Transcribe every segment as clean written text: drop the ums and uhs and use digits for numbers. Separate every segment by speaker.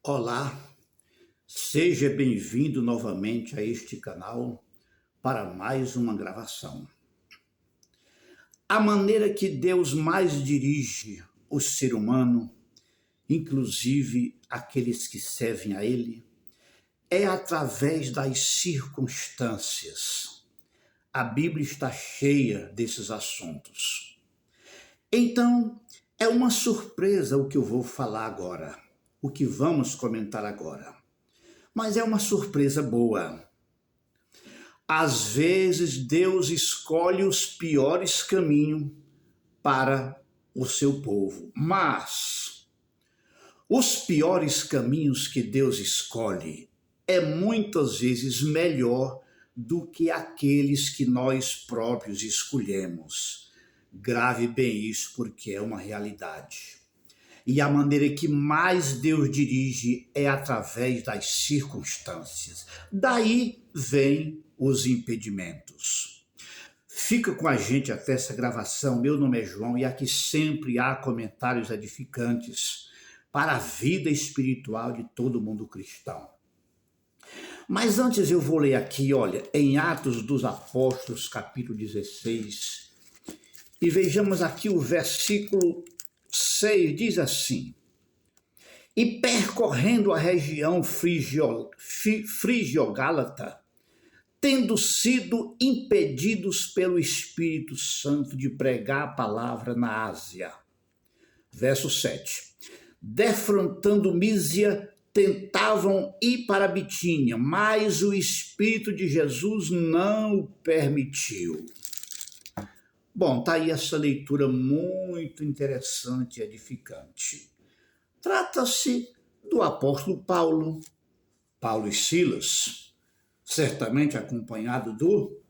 Speaker 1: Olá, seja bem-vindo novamente a este canal para mais uma gravação. A maneira que Deus mais dirige o ser humano, inclusive aqueles que servem a Ele, é através das circunstâncias. A Bíblia está cheia desses assuntos. Então, é uma surpresa o que eu vou falar agora, o que vamos comentar agora. Mas é uma surpresa boa. Às vezes Deus escolhe os piores caminhos para o seu povo, mas os piores caminhos que Deus escolhe é muitas vezes melhor do que aqueles que nós próprios escolhemos. Grave bem isso, porque é uma realidade. E a maneira que mais Deus dirige é através das circunstâncias. Daí vem os impedimentos. Fica com a gente até essa gravação. Meu nome é João e aqui sempre há comentários edificantes para a vida espiritual de todo mundo cristão. Mas antes eu vou ler aqui, olha, em Atos dos Apóstolos, capítulo 16, e vejamos aqui o versículo 6, diz assim: e percorrendo a região frigio-gálata, tendo sido impedidos pelo Espírito Santo de pregar a palavra na Ásia. Verso 7. Defrontando Mísia, tentavam ir para Bitínia, mas o Espírito de Jesus não o permitiu. Bom, está aí essa leitura muito interessante e edificante. Trata-se do apóstolo Paulo e Silas, certamente acompanhado do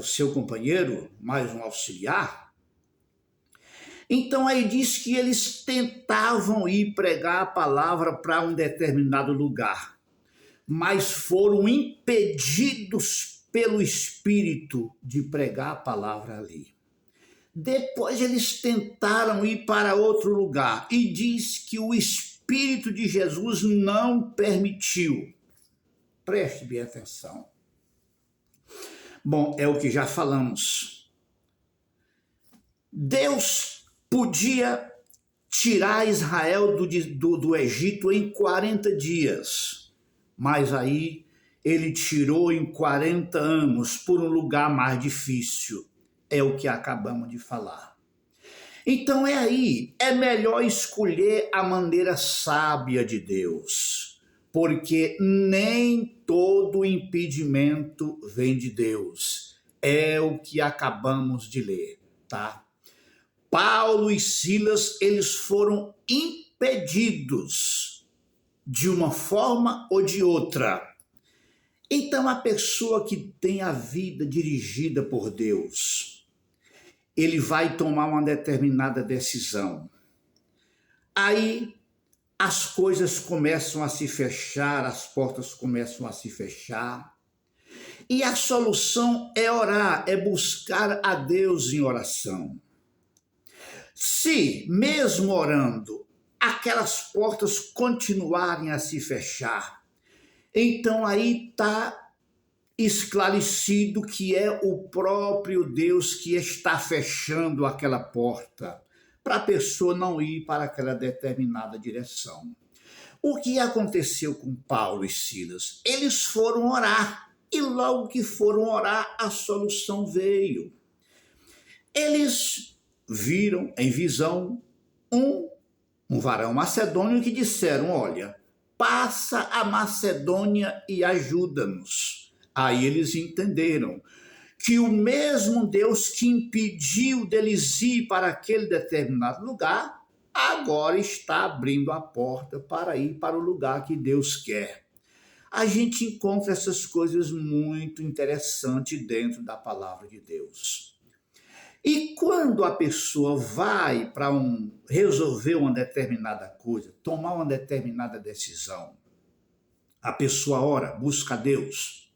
Speaker 1: seu companheiro, mais um auxiliar. Então aí diz que eles tentavam ir pregar a palavra para um determinado lugar, mas foram impedidos pelo Espírito de pregar a palavra ali. Depois eles tentaram ir para outro lugar e diz que o Espírito de Jesus não permitiu. Preste bem atenção. Bom, é o que já falamos. Deus podia tirar Israel do Egito em 40 dias, mas aí ele tirou em 40 anos por um lugar mais difícil. É o que acabamos de falar. Então é melhor escolher a maneira sábia de Deus, porque nem todo impedimento vem de Deus. É o que acabamos de ler, tá? Paulo e Silas, eles foram impedidos de uma forma ou de outra. Então, a pessoa que tem a vida dirigida por Deus, ele vai tomar uma determinada decisão. Aí, as coisas começam a se fechar, as portas começam a se fechar. E a solução é orar, é buscar a Deus em oração. Se, mesmo orando, aquelas portas continuarem a se fechar, então aí está esclarecido que é o próprio Deus que está fechando aquela porta para a pessoa não ir para aquela determinada direção. O que aconteceu com Paulo e Silas? Eles foram orar e logo que foram orar a solução veio. Eles viram em visão um varão macedônio que disseram: olha, passa a Macedônia e ajuda-nos. Aí eles entenderam que o mesmo Deus que impediu deles ir para aquele determinado lugar, agora está abrindo a porta para ir para o lugar que Deus quer. A gente encontra essas coisas muito interessantes dentro da palavra de Deus. E quando a pessoa vai para resolver uma determinada coisa, tomar uma determinada decisão, a pessoa ora, busca a Deus.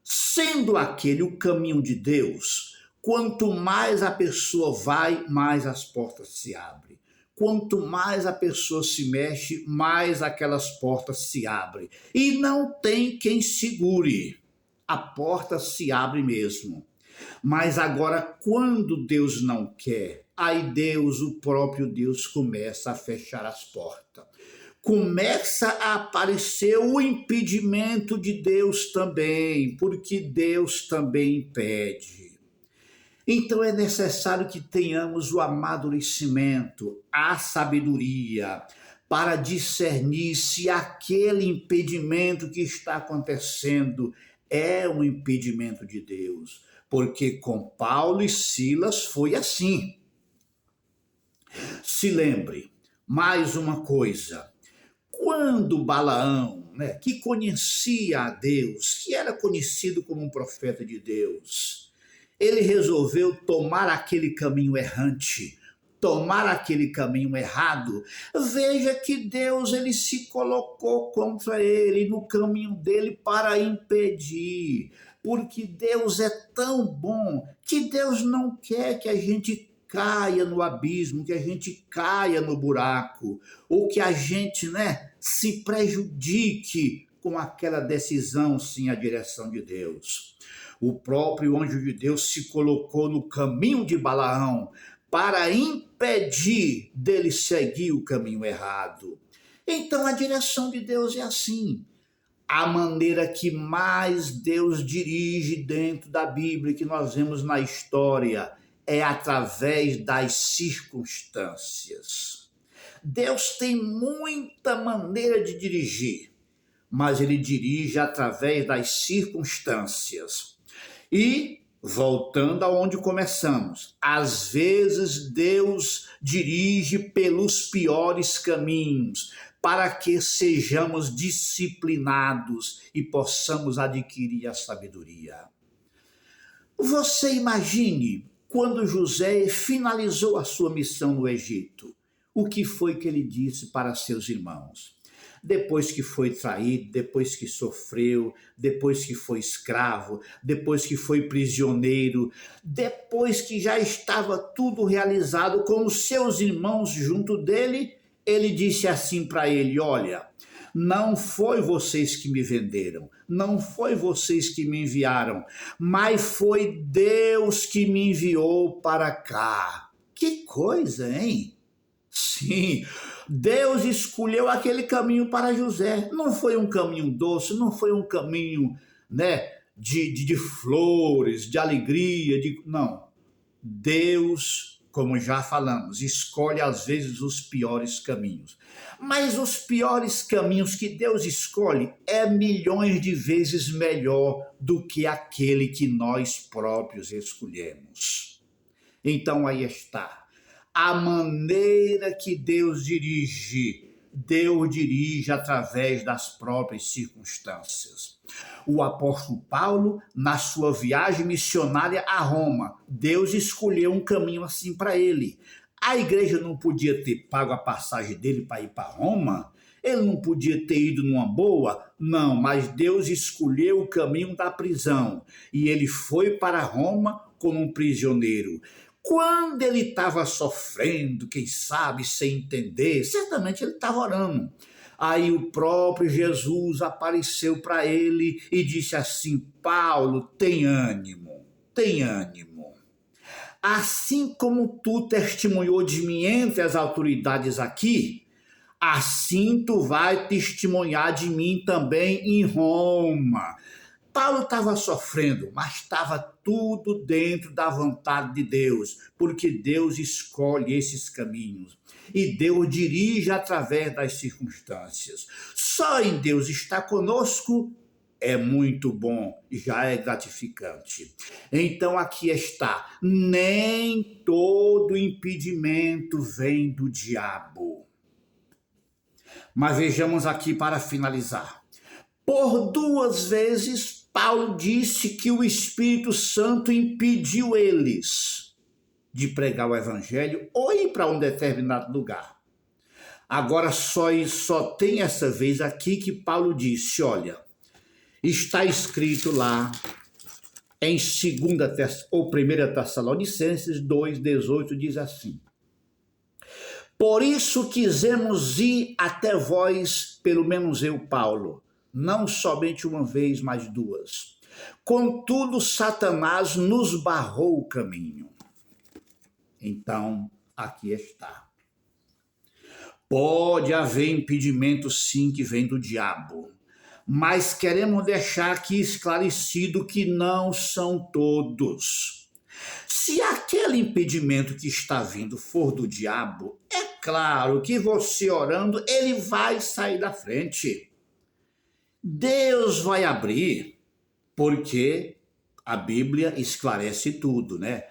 Speaker 1: Sendo aquele o caminho de Deus, quanto mais a pessoa vai, mais as portas se abrem. quanto mais a pessoa se mexe, mais aquelas portas se abrem. E não tem quem segure. A porta se abre mesmo. Mas agora, quando Deus não quer, aí Deus, o próprio Deus, começa a fechar as portas. Começa a aparecer o impedimento de Deus também, porque Deus também impede. Então é necessário que tenhamos o amadurecimento, a sabedoria, para discernir se aquele impedimento que está acontecendo é um impedimento de Deus. Porque com Paulo e Silas foi assim. Se lembre, mais uma coisa, quando Balaão, que conhecia a Deus, que era conhecido como um profeta de Deus, ele resolveu tomar aquele caminho errante, tomar aquele caminho errado. Veja que Deus ele se colocou contra ele, no caminho dele para impedir, porque Deus é tão bom que Deus não quer que a gente caia no abismo, que a gente caia no buraco, ou que a gente, se prejudique com aquela decisão sem a direção de Deus. O próprio anjo de Deus se colocou no caminho de Balaão para impedir dele seguir o caminho errado. Então a direção de Deus é assim. A maneira que mais Deus dirige dentro da Bíblia, que nós vemos na história, é através das circunstâncias. Deus tem muita maneira de dirigir, mas ele dirige através das circunstâncias. E, voltando aonde começamos, às vezes Deus dirige pelos piores caminhos, para que sejamos disciplinados e possamos adquirir a sabedoria. Você imagine quando José finalizou a sua missão no Egito, o que foi que ele disse para seus irmãos? Depois que foi traído, depois que sofreu, depois que foi escravo, depois que foi prisioneiro, depois que já estava tudo realizado com os seus irmãos junto dele, ele disse assim para ele: olha, não foi vocês que me venderam, não foi vocês que me enviaram, mas foi Deus que me enviou para cá. Que coisa, hein? Sim, Deus escolheu aquele caminho para José. Não foi um caminho doce, não foi um caminho, de flores, de alegria, não. Deus, como já falamos, escolhe às vezes os piores caminhos. Mas os piores caminhos que Deus escolhe é milhões de vezes melhor do que aquele que nós próprios escolhemos. Então aí está. A maneira que Deus dirige através das próprias circunstâncias. O apóstolo Paulo, na sua viagem missionária a Roma, Deus escolheu um caminho assim para ele. A igreja não podia ter pago a passagem dele para ir para Roma? Ele não podia ter ido numa boa? Não, mas Deus escolheu o caminho da prisão e ele foi para Roma como um prisioneiro. Quando ele estava sofrendo, quem sabe, sem entender, certamente ele estava orando. Aí o próprio Jesus apareceu para ele e disse assim: Paulo, tem ânimo, tem ânimo. Assim como tu testemunhou de mim entre as autoridades aqui, assim tu vai testemunhar de mim também em Roma. Paulo estava sofrendo, mas estava tudo dentro da vontade de Deus, porque Deus escolhe esses caminhos e Deus dirige através das circunstâncias. Só em Deus estar conosco é muito bom, já é gratificante. Então aqui está, nem todo impedimento vem do diabo. Mas vejamos aqui para finalizar. Por 2 vezes, Paulo disse que o Espírito Santo impediu eles de pregar o evangelho ou ir para um determinado lugar. Agora só tem essa vez aqui que Paulo disse: olha, está escrito lá em 2 ou 1 Tessalonicenses 2,18, diz assim: Por isso quisemos ir até vós, pelo menos eu, Paulo, não somente uma vez, mas duas. Contudo, Satanás nos barrou o caminho. Então, aqui está. Pode haver impedimento, sim, que vem do diabo, mas queremos deixar aqui esclarecido que não são todos. Se aquele impedimento que está vindo for do diabo, é claro que você orando, ele vai sair da frente. Deus vai abrir, porque a Bíblia esclarece tudo, né?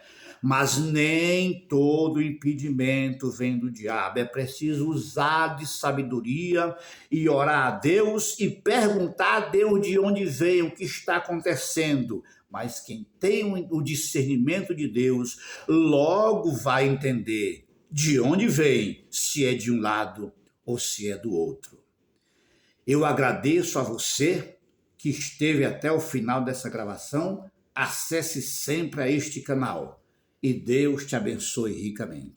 Speaker 1: Mas nem todo impedimento vem do diabo. É preciso usar de sabedoria e orar a Deus e perguntar a Deus de onde vem, o que está acontecendo. Mas quem tem o discernimento de Deus logo vai entender de onde vem, se é de um lado ou se é do outro. Eu agradeço a você que esteve até o final dessa gravação. Acesse sempre a este canal e Deus te abençoe ricamente.